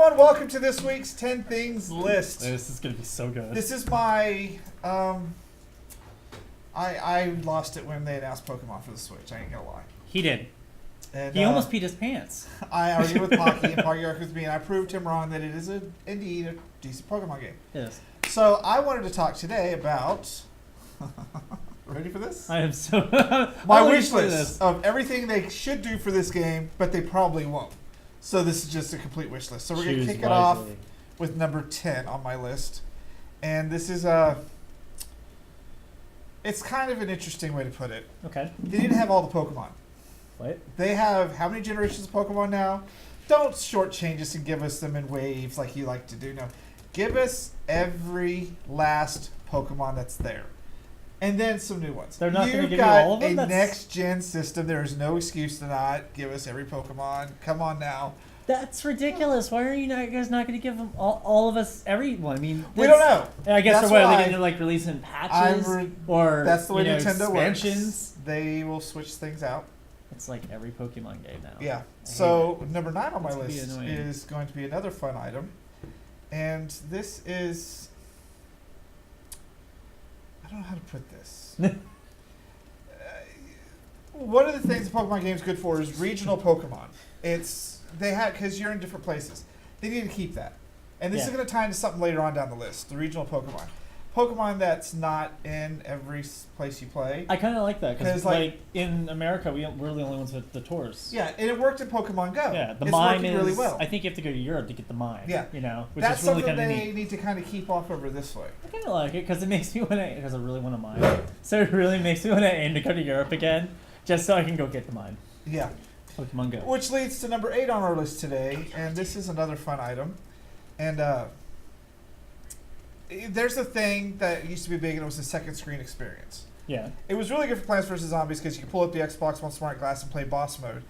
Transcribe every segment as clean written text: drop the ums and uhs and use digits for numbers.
everyone. Welcome to this week's 10 Things list. This is going to be so good. This is my... I lost it when they announced Pokemon for the Switch. I ain't gonna lie. He did. And, he almost peed his pants. I argued with Pocky, and Pocky argued with me, and I proved him wrong that it is indeed a decent Pokemon game. Yes. So I wanted to talk today about... Ready for this? I am so... my wish list of everything they should do for this game, but they probably won't. So this is just a complete wish list. So we're going to kick it off with number 10 on my list. And this is it's kind of an interesting way to put it. Okay. They didn't have all the Pokemon. What? They have how many generations of Pokemon now? Don't shortchange us and give us them in waves like you like to do. No. Give us every last Pokemon that's there. And then some new ones. They're not going to give you all of them? You've got a next-gen system. There is no excuse to not give us every Pokemon. Come on now. That's ridiculous. Why are you guys not going to give them all of us everyone? I mean, we don't know. I guess they're going to like release in patches or that's the way Nintendo expansions. Works. They will switch things out. It's like every Pokemon game now. Yeah. So number 9 on my list is going to be another fun item, and this is. I don't know how to put this. One of the things the Pokemon game is good for is regional Pokemon. Because you're in different places. They need to keep that. And this is going to tie into something later on down the list, the regional Pokemon. Pokemon that's not in every place you play. I kind of like that because like in America, we're the only ones with the tours. Yeah, and it worked in Pokemon Go. Yeah, the mime is really well. I think you have to go to Europe to get the mime. Yeah, which that's is really something kind of they need to kind of keep off over this way. I kind of like it because it makes me want to. Because I really want a mime, so it really makes me want to aim to go to Europe again, just so I can go get the mime. Yeah, Pokemon Go. Which leads to number 8 on our list today, and this is another fun item, and there's a thing that used to be big, and it was the second screen experience. Yeah. It was really good for Plants vs. Zombies because you could pull up the Xbox One Smart Glass and play boss mode.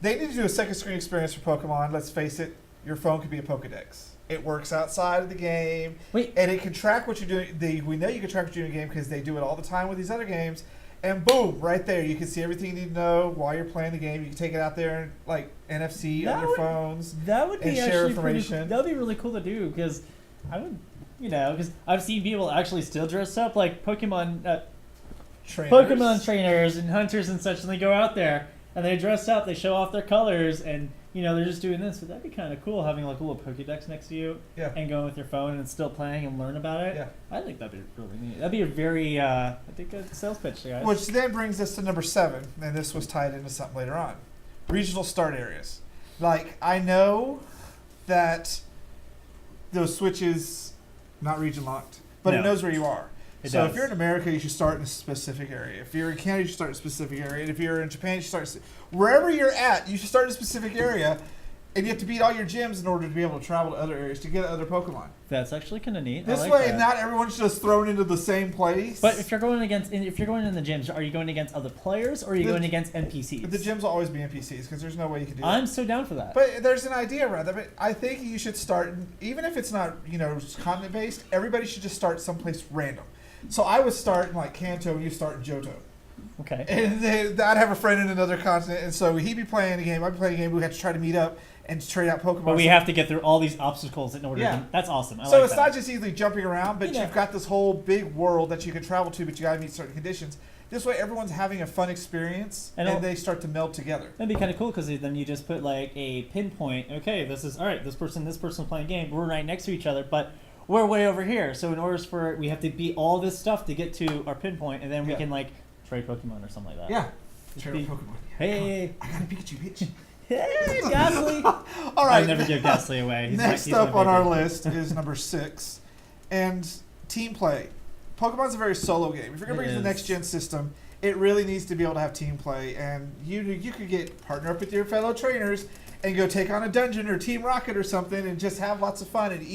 They need to do a second screen experience for Pokemon. Let's face it, your phone could be a Pokedex. It works outside of the game, and it can track what you're doing. We know you can track what you're doing in the game because they do it all the time with these other games. And boom, right there, you can see everything you need to know while you're playing the game. You can take it out there and like NFC on your phones. That would be and share information. That would be really cool to do because I would. Because I've seen people actually still dress up like Pokemon trainers and hunters and such, and they go out there and they dress up, they show off their colors, and they're just doing this. So that'd be kind of cool having like a little Pokédex next to you, and going with your phone and still playing and learn about it. Yeah, I think that'd be really neat. That'd be a very, I think, a sales pitch, guys. Which then brings us to number 7, and this was tied into something later on: regional start areas. Like I know that those switches. Not region locked, but it knows where you are. So if you're in America, you should start in a specific area. If you're in Canada, you should start in a specific area. And if you're in Japan, you should start wherever you're at. You should start in a specific area, and you have to beat all your gyms in order to be able to travel to other areas to get other Pokemon. That's actually kind of neat. This way, not everyone's just thrown into the same place. But if you're going in the gyms, are you going against other players or are you going against NPCs? The gyms will always be NPCs because there's no way you can do that. I'm so down for that. But there's an idea around that. But I think you should start, even if it's not continent based. Everybody should just start someplace random. So I would start in like Kanto, and you start in Johto. Okay. And I'd have a friend in another continent, and so he'd be playing a game, I'd be playing a game. We had to try to meet up and trade out Pokemon. But we have to get through all these obstacles in order to... That's awesome. So it's not just easily jumping around, but you've got this whole big world that you can travel to, but you got to meet certain conditions. This way, everyone's having a fun experience, and they start to meld together. That'd be kind of cool, because then you just put like a pinpoint. Okay, all right, this person's playing a game. We're right next to each other, but we're way over here. So in order we have to beat all this stuff to get to our pinpoint, and then we can like trade Pokemon or something like that. Yeah. Trade Pokemon. Hey. I got a Pikachu, bitch. Hey, Ghastly. All right. I'd never give Ghastly away. Next up on our list is number 6, and team play. Pokemon's a very solo game. If you're going to bring the next gen system, it really needs to be able to have team play, and you could partner up with your fellow trainers and go take on a dungeon or Team Rocket or something and just have lots of fun. And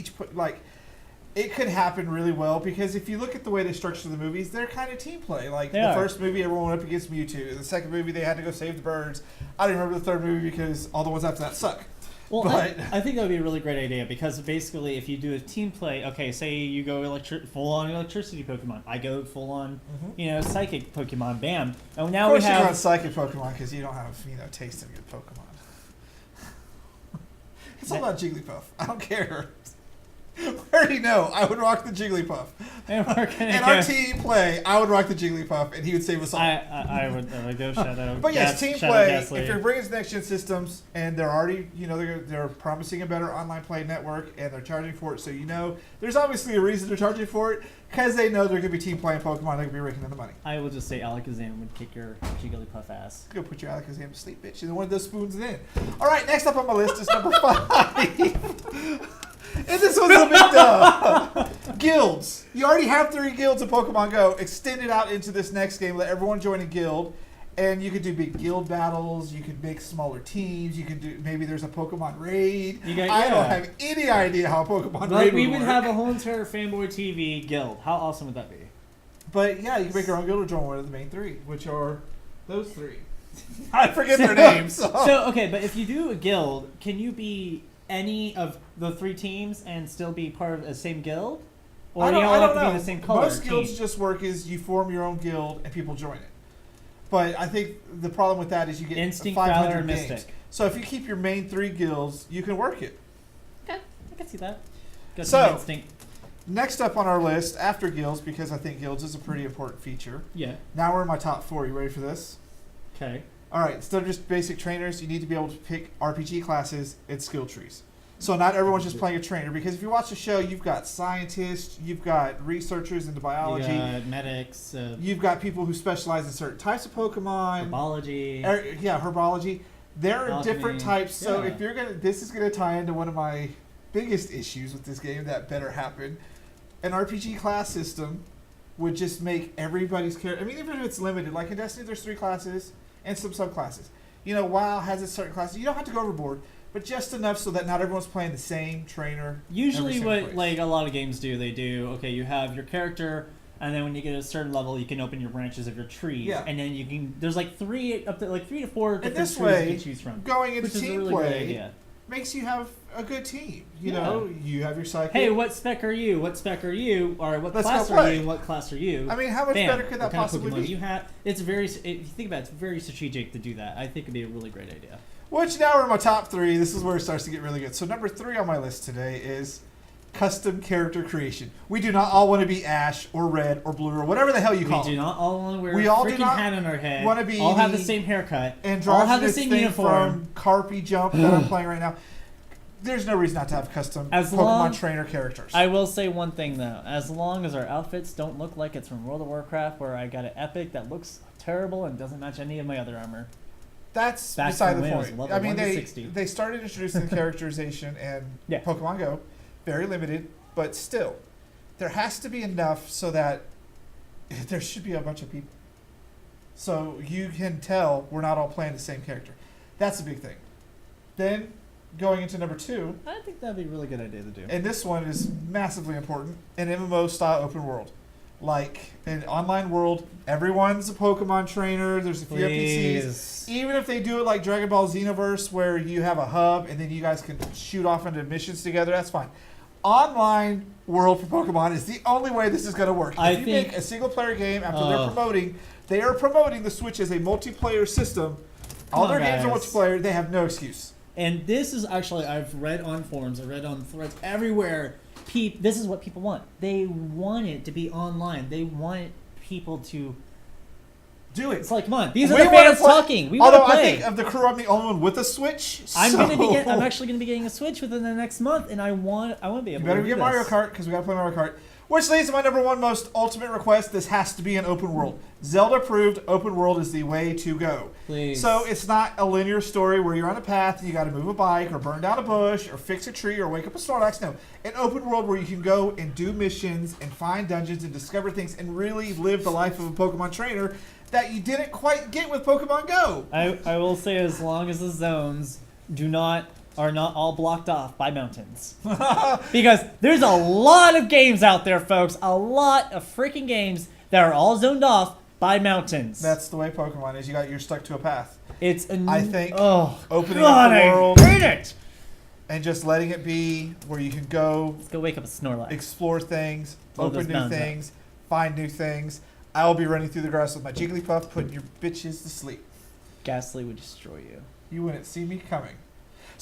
it could happen really well because if you look at the way they structure the movies, they're kind of team play. The first movie, everyone went up against Mewtwo. The second movie, they had to go save the birds. I don't remember the third movie because all the ones after that suck. Well, I think that would be a really great idea because basically if you do a team play, okay, say you go full-on electricity Pokemon. I go full-on, psychic Pokemon, bam. And now of course you go psychic Pokemon because you don't have, taste in good Pokemon. It's all about Jigglypuff. I don't care. I already know. I would rock the Jigglypuff. And we're gonna In our team play, I would rock the Jigglypuff, and he would save us all. I would go Shadow. But yes, team Shadow play. Ghastly. If you're bringing next gen systems, and they're already, they're promising a better online play network, and they're charging for it, so there's obviously a reason they're charging for it, because they know they're going to be team playing Pokemon. They're going to be raking in the money. I will just say Alakazam would kick your Jigglypuff ass. Go put your Alakazam to sleep, bitch. And one of those spoons in. All right, next up on my list is number 5. And this was a bit dumb. Guilds. You already have 3 guilds in Pokemon Go. Extend it out into this next game. Let everyone join a guild. And you could do big guild battles. You could make smaller teams. You could do, maybe there's a Pokemon raid. I don't have any idea how a Pokemon raid we would would work. have a whole entire Fanboy TV guild. How awesome would that be? But yeah, you can make your own guild or join one of the main 3, which are those 3. I forget their names. So, okay, but if you do a guild, can you be any of the 3 teams and still be part of the same guild? Or do you all have to be in the same color? Most guilds just work is you form your own guild and people join it. But I think the problem with that is you get Instinct, 500 Valor, games. Mystic. So if you keep your main 3 guilds, you can work it. Okay, I can see that. Got So- some Instinct. Next up on our list, after guilds, because I think guilds is a pretty important feature. Yeah. Now we're in my top 4. You ready for this? Okay. All right, instead of just basic trainers, you need to be able to pick RPG classes and skill trees. So not everyone's just playing a trainer, because if you watch the show, you've got scientists, you've got researchers into biology, You got medics, you've got people who specialize in certain types of Pokemon. herbology. Herbology. There are Alchemy. different types. So Yeah. if this is gonna tie into one of my biggest issues with this game that better happen. An RPG class system would just make everybody's character. I mean, even if it's limited, like in Destiny, there's 3 classes and some subclasses. WoW has its certain classes. You don't have to go overboard, but just enough so that not everyone's playing the same trainer. Usually every what single place. like a lot of games do, you have your character, and then when you get to a certain level, you can open your branches of your trees. Yeah. And then you can, there's like 3 to 4 different this trees way, you can choose from. Going into Which is a team really good play idea. makes you have a good team. You Yeah. know, you have your psychic. Hey, what spec are you? What spec are you? Or what Let's class go are play. you? What class are you? I mean, how much Bam. better could that What kind of possibly Pokemon be? you have? It's very. If you think about it, it's very strategic to do that. I think it'd be a really great idea. Which now we're in my top 3. This is where it starts to get really good. So number 3 on my list today is custom character creation. We do not all want to be Ash or Red or Blue or whatever the hell you call We do them. not all want to wear We a all do freaking not hat on our head. wanna be all have the the same haircut. And all have the this same thing uniform. from Carpy Jump that I'm playing right now. There's no reason not to have custom As Pokemon long- trainer characters. I will say one thing though. As long as our outfits don't look like it's from World of Warcraft, where I got an epic that looks terrible and doesn't match any of my other armor. That's Back beside when the it was point. level I mean, 1 to they 60. they started introducing the characterization in Yeah. Pokemon Go, very limited, but still, there has to be enough so that there should be a bunch of people. So you can tell we're not all playing the same character. That's a big thing. Then going into number 2, I think that'd be a really good idea to do. and this one is massively important, an MMO style open world. Like an online world, everyone's a Pokemon trainer, there's a few NPCs. Please. Even if they do it like Dragon Ball Xenoverse where you have a hub and then you guys can shoot off into missions together, that's fine. Online world for Pokemon is the only way this is going to work. I If you think- make a single player game after they are promoting the Switch as a multiplayer system. All Come their on, games are guys. multiplayer, they have no excuse. And this is actually, I've read on forums, I've read on threads everywhere. This is what people want. They want it to be online. They want people to. Do it. It's like, come on, these are We the wanna fans play- talking. We want to Although I play. think of the crew, I'm the only one with a Switch. I'm so- actually gonna be getting a Switch within the next month, and I want to be You able better to do get this. Mario Kart because we got to play Mario Kart. Which leads to my number 1 most ultimate request. This has to be an open world. Zelda approved. Open world is the way to go. Please. So it's not a linear story where you're on a path and you got to move a bike or burn down a bush or fix a tree or wake up a Snorlax. No, an open world where you can go and do missions and find dungeons and discover things and really live the life of a Pokemon trainer that you didn't quite get with Pokemon Go. I will say, as long as the zones are not all blocked off by mountains. Because there's a lot of games out there, folks. A lot of freaking games that are all zoned off by mountains. That's the way Pokemon is. You're stuck to a path. It's I think opening God, up the world I hate it. and just letting it be where you can go Let's go wake up a Snorlax. explore things, Blow open those new mountains up. things, find new things. I'll be running through the grass with my Jigglypuff, putting your bitches to sleep. Ghastly would destroy you. You wouldn't see me coming.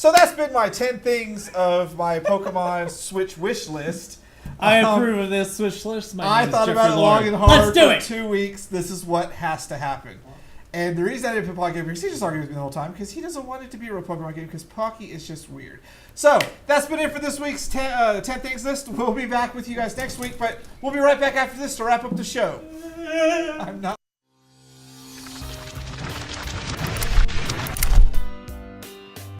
So that's been my 10 things of my Pokemon Switch wish list. I approve of this Switch list. I thought about it long and hard Let's do for it. 2 weeks. This is what has to happen. And the reason I didn't put Pocky up here is he just argued with me the whole time because he doesn't want it to be a real Pokemon game because Pocky is just weird. So that's been it for this week's 10 things list. We'll be back with you guys next week, but we'll be right back after this to wrap up the show. I'm not.